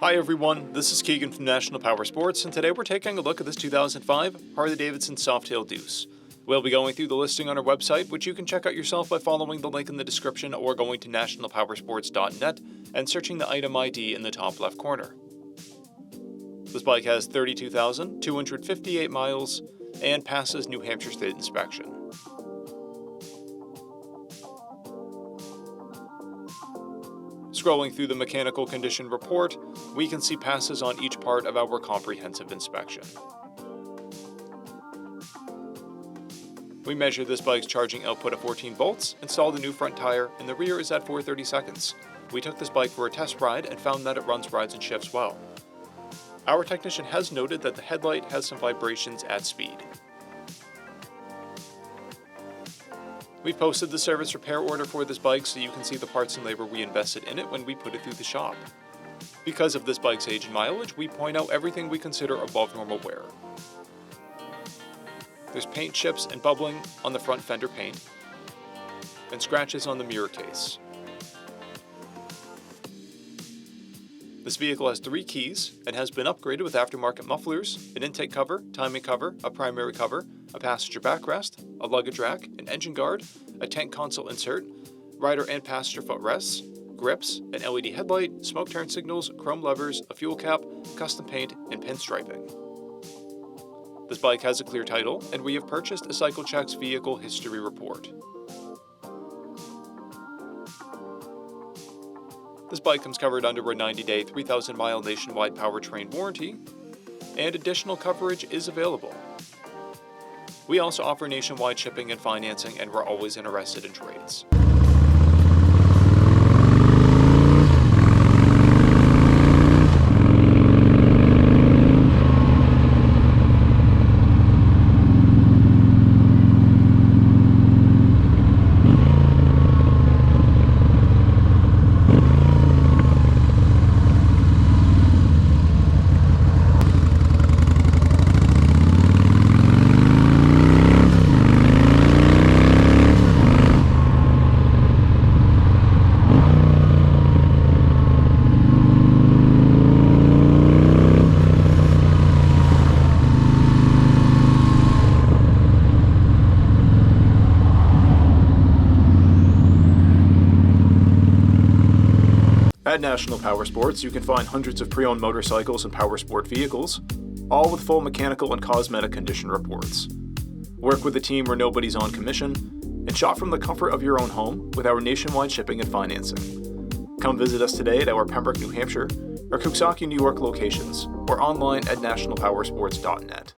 Hi everyone, this is Keegan from National Powersports, and today we're taking a look at this 2005 Harley-Davidson Softail Deuce. We'll be going through the listing on our website, which you can check out yourself by following the link in the description or going to nationalpowersports.net and searching the item ID in the top left corner. This bike has 32,258 miles and passes New Hampshire State inspection. Scrolling through the mechanical condition report, we can see passes on each part of our comprehensive inspection. We measured this bike's charging output at 14 volts, installed a new front tire, and the rear is at 430 seconds. We took this bike for a test ride and found that it runs, rides, and shifts well. Our technician has noted that the headlight has some vibrations at speed. We've posted the service repair order for this bike so you can see the parts and labor we invested in it when we put it through the shop. Because of this bike's age and mileage, we point out everything we consider above normal wear. There's paint chips and bubbling on the front fender paint, and scratches on the mirror case. This vehicle has 3 keys and has been upgraded with aftermarket mufflers, an intake cover, timing cover, a primary cover, a passenger backrest, a luggage rack, an engine guard, a tank console insert, rider and passenger footrests, grips, an LED headlight, smoke turn signals, chrome levers, a fuel cap, custom paint, and pinstriping. This bike has a clear title, and we have purchased a CycleCheck's vehicle history report. This bike comes covered under a 90-day, 3,000-mile nationwide powertrain warranty, and additional coverage is available. We also offer nationwide shipping and financing, and we're always interested in trades. At National Powersports, you can find hundreds of pre-owned motorcycles and powersport vehicles, all with full mechanical and cosmetic condition reports. Work with a team where nobody's on commission, and shop from the comfort of your own home with our nationwide shipping and financing. Come visit us today at our Pembroke, New Hampshire, or Coxsackie, New York locations, or online at nationalpowersports.net.